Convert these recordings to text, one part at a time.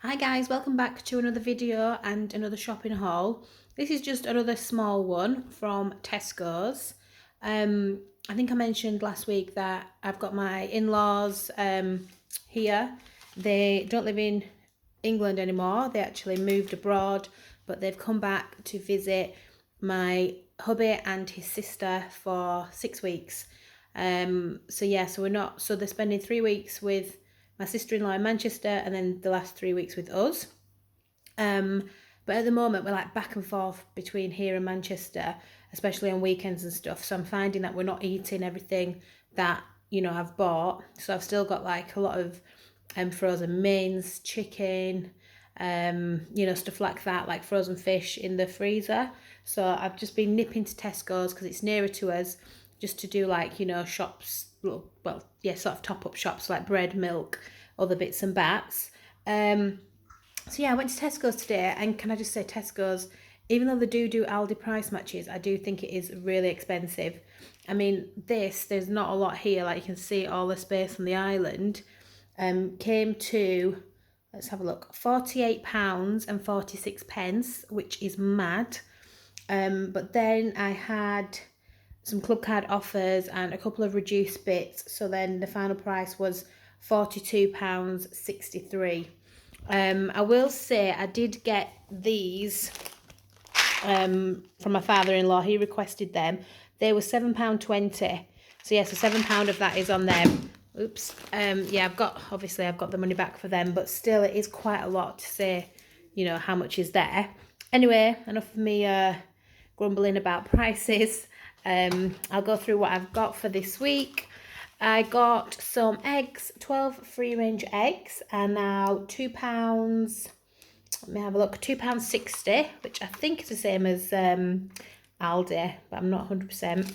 Hi guys, welcome back to another video and another shopping haul. This is just another small one from Tesco's. I think I mentioned last week that I've got my in-laws here. They don't live in England anymore. They actually moved abroad, but they've come back to visit my hubby and his sister for 6 weeks. So they're spending 3 weeks with my sister-in-law in Manchester and then the last 3 weeks with us. But at the moment we're like back and forth between here and Manchester, especially on weekends and stuff. So I'm finding that we're not eating everything that, I've bought. So I've still got like a lot of frozen mince, chicken, stuff like that, like frozen fish in the freezer. So I've just been nipping to Tesco's because it's nearer to us, just to do like, shops, sort of top up shops like bread, milk, other bits and bats. So yeah, I went to Tesco's today, and can I just say Tesco's, even though they do Aldi price matches, I do think it is really expensive. I mean, there's not a lot here, like you can see all the space on the island. Came to, let's have a look, £48.46, which is mad. But then I had some club card offers and a couple of reduced bits, so then the final price was £42.63. I will say I did get these from my father-in-law. He requested them. They were £7.20. So yeah, so £7 of that is on them. Oops. Yeah, I've got the money back for them, but still it is quite a lot to say, how much is there. Anyway, enough of me grumbling about prices. I'll go through what I've got for this week. I got some eggs, 12 free-range eggs, and now £2, let me have a look, £2.60, which I think is the same as Aldi, but I'm not 100%.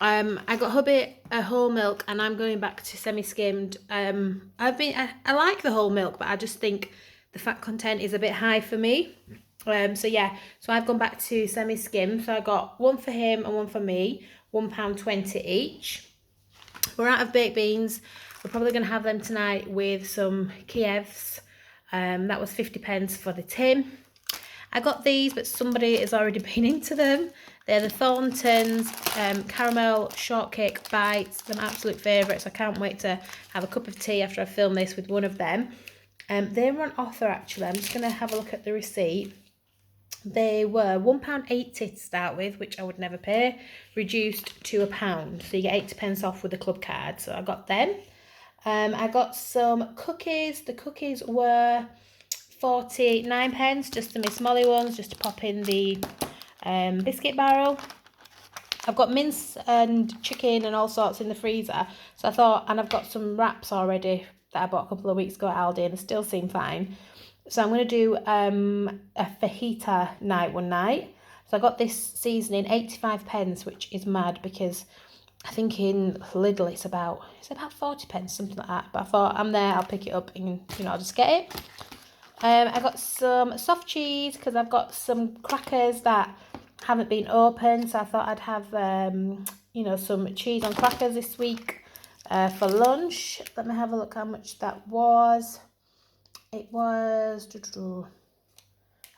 I got hubby a whole milk, and I'm going back to semi-skimmed. I like the whole milk, but I just think the fat content is a bit high for me. So I've gone back to semi-skim. So I got one for him and one for me, £1.20 each. We're out of baked beans. We're probably going to have them tonight with some Kievs. That was 50p for the tin. I got these, but somebody has already been into them. They're the Thorntons caramel shortcake bites. They're my absolute favourites. I can't wait to have a cup of tea after I film this with one of them. They were on offer actually. I'm just going to have a look at the receipt. They were £1.80 to start with, which I would never pay, reduced to £1. So you get 80p off with the club card. So I got them. I got some cookies. The cookies were 49p, just the Miss Molly ones, just to pop in the biscuit barrel. I've got mince and chicken and all sorts in the freezer. So I thought, and I've got some wraps already that I bought a couple of weeks ago at Aldi, and they still seem fine. So I'm going to do a fajita night one night. So I got this seasoning, 85p, which is mad because I think in Lidl it's about 40p, something like that. But I thought, I'm there, I'll pick it up and, I'll just get it. I got some soft cheese because I've got some crackers that haven't been opened. So I thought I'd have, some cheese on crackers this week for lunch. Let me have a look how much that was. It was,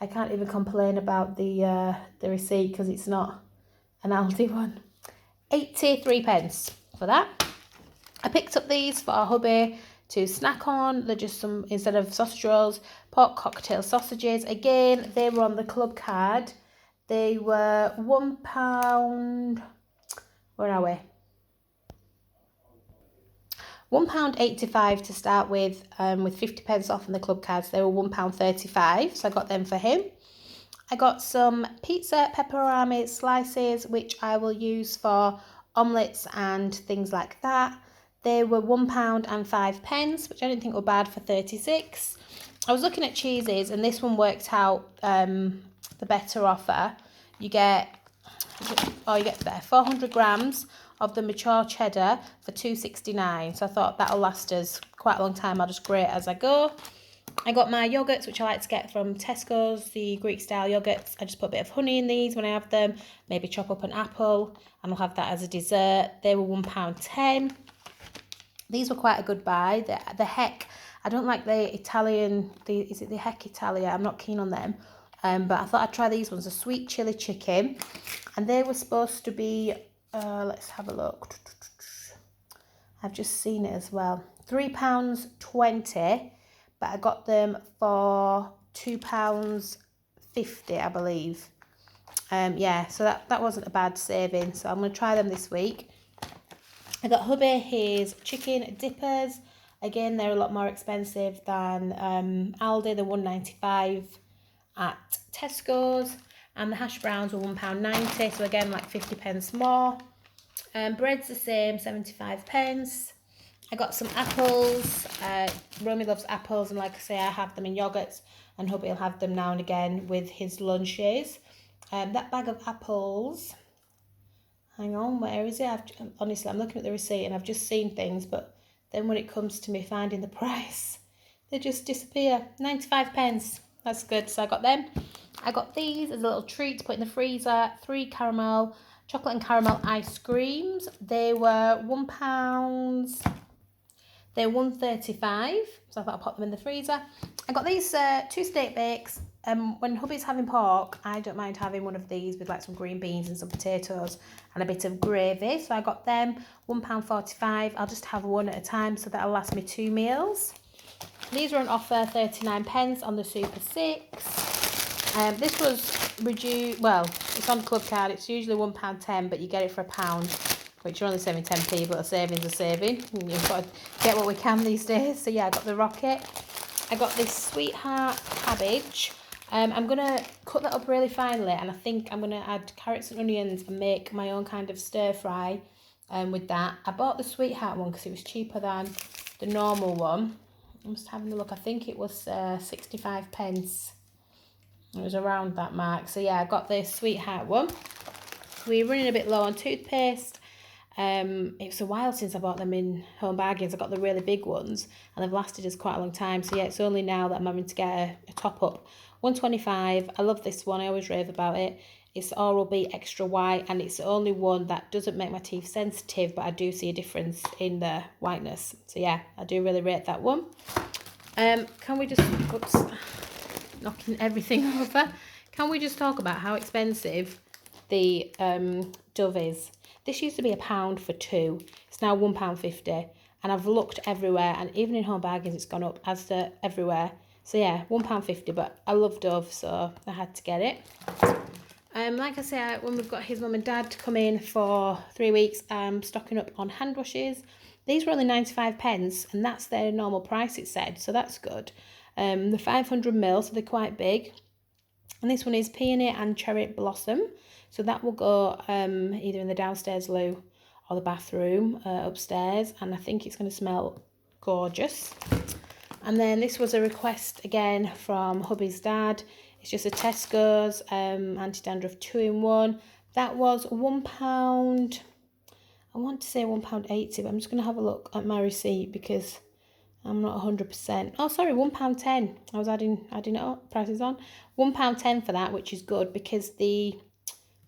I can't even complain about the receipt because it's not an Aldi one. 83p for that. I picked up these for our hubby to snack on. They're just some, instead of sausage rolls, pork cocktail sausages. Again, they were on the club card. They were £1, where are we? £1.85 to start with 50p off on the club cards. They were £1.35, so I got them for him. I got some pizza pepperoni slices, which I will use for omelettes and things like that. They were £1.05, which I didn't think were bad for 36. I was looking at cheeses, and this one worked out the better offer. You get 400 grams of the mature cheddar for £2.69. So I thought that'll last us quite a long time. I'll just grate as I go. I got my yogurts, which I like to get from Tesco's, the Greek style yogurts. I just put a bit of honey in these when I have them, maybe chop up an apple, and I'll have that as a dessert. They were £1.10. These were quite a good buy. The Heck I don't like the Italian, is it the Heck Italia? I'm not keen on them. But I thought I'd try these ones, a sweet chili chicken. And they were supposed to be, let's have a look. I've just seen it as well. £3.20, but I got them for £2.50, I believe. Yeah, so that wasn't a bad saving. So I'm going to try them this week. I got hubby his chicken dippers. Again, they're a lot more expensive than Aldi. They're £1.95 at Tesco's. And the hash browns were £1.90. So again, like 50 pence more. Bread's the same, 75 pence. I got some apples. Romy loves apples, and like I say, I have them in yogurts, and hubby will have them now and again with his lunches. That bag of apples, hang on, where is it? Honestly, I'm looking at the receipt and I've just seen things, but then when it comes to me finding the price, they just disappear. 95 pence. That's good. So I got them. I got these as a little treat to put in the freezer. 3 chocolate and caramel ice creams. They were £1. They're £1.35, so I thought I'd pop them in the freezer. I got these 2 steak bakes. When hubby's having pork, I don't mind having one of these with like some green beans and some potatoes and a bit of gravy. So I got them, £1.45. I'll just have one at a time, so that'll last me 2 meals. These were on offer, 39 pence on the Super 6. This was reduced, well, it's on club card. It's usually £1.10, but you get it for £1. Which you're only saving 10p, but a saving's a saving. You've got to get what we can these days. So yeah, I got the rocket. I got this sweetheart cabbage. I'm going to cut that up really finely, and I think I'm going to add carrots and onions and make my own kind of stir fry with that. I bought the sweetheart one because it was cheaper than the normal one. I'm just having a look. I think it was 65 pence. It was around that mark. So yeah, I got the sweetheart one. We're running a bit low on toothpaste. It was a while since I bought them in Home Bargains. I got the really big ones, and they've lasted us quite a long time. So yeah, it's only now that I'm having to get a top up. £1.25. I love this one. I always rave about it. It's Oral-B Extra White, and it's the only one that doesn't make my teeth sensitive, but I do see a difference in the whiteness. So yeah, I do really rate that one. Can we just, oops, knocking everything over. Can we just talk about how expensive the Dove is? This used to be £1 for 2. It's now £1.50. And I've looked everywhere, and even in Home Bargains it's gone up, as to everywhere. So yeah, £1.50, but I love Dove, so I had to get it. Like I say, when we've got his mum and dad to come in for 3 weeks, I'm stocking up on hand washes. These were only 95 pence, and that's their normal price, it said, so that's good. The 500ml, so they're quite big. And this one is Peony and Cherry Blossom. So that will go either in the downstairs loo or the bathroom upstairs. And I think it's going to smell gorgeous. And then this was a request again from hubby's dad. It's just a Tesco's anti-dandruff 2-in-1. That was £1. I want to say £1.80, but I'm just going to have a look at my receipt because I'm not 100%. Oh, sorry, £1.10. I was adding it up, prices on. £1.10 for that, which is good because the,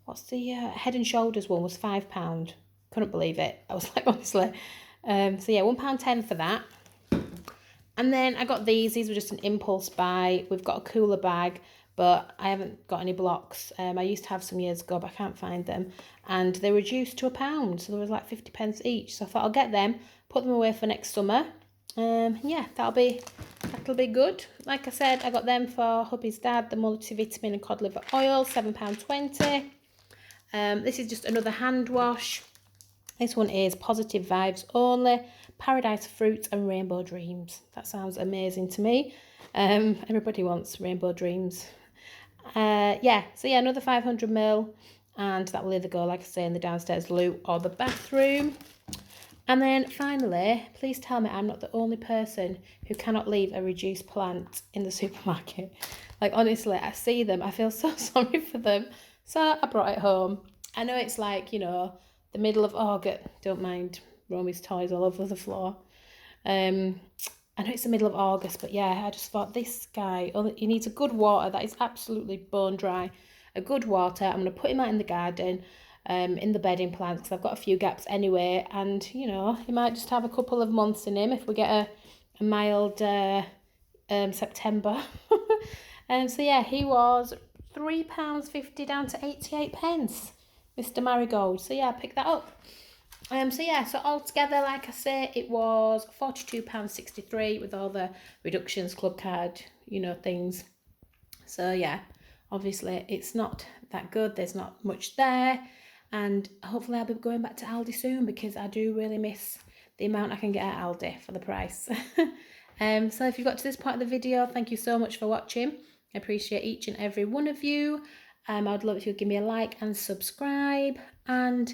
what's the Head and Shoulders one was £5. Couldn't believe it. I was like, honestly. So yeah, £1.10 for that. And then I got these. These were just an impulse buy. We've got a cooler bag, but I haven't got any blocks. I used to have some years ago, but I can't find them. And they reduced to £1, so there was like 50 pence each. So I thought I'll get them, put them away for next summer. Yeah, that'll be good. Like I said, I got them for hubby's dad, the multivitamin and cod liver oil, £7.20. This is just another hand wash. This one is Positive Vibes Only, Paradise Fruits and Rainbow Dreams. That sounds amazing to me. Everybody wants Rainbow Dreams. Yeah, so yeah, another 500ml, and that will either go, like I say, in the downstairs loo or the bathroom. And then finally, please tell me I'm not the only person who cannot leave a reduced plant in the supermarket. Like, honestly, I see them, I feel so sorry for them. So I brought it home. I know it's like, you know, the middle of August. Don't mind Romy's toys all over the floor. I know it's the middle of August, but yeah, I just thought this guy, he needs a good water that is absolutely bone dry. A good water. I'm going to put him out in the garden, in the bedding plants, because I've got a few gaps anyway. And, you know, he might just have a couple of months in him if we get a mild September. So yeah, he was £3.50 down to 88 pence, Mr. Marigold. So yeah, I picked that up. So yeah, so altogether, like I say, it was £42.63 with all the reductions, club card, you know, things. So yeah, obviously it's not that good. There's not much there. And hopefully I'll be going back to Aldi soon because I do really miss the amount I can get at Aldi for the price. So if you've got to this part of the video, thank you so much for watching. I appreciate each and every one of you. I'd love if you would give me a like and subscribe. And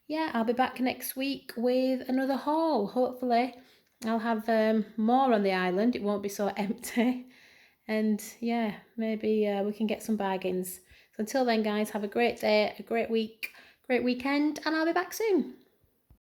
yeah, I'll be back next week with another haul. Hopefully I'll have more on the island. It won't be so empty. And yeah, maybe we can get some bargains. So until then, guys, have a great day, a great week, great weekend, and I'll be back soon.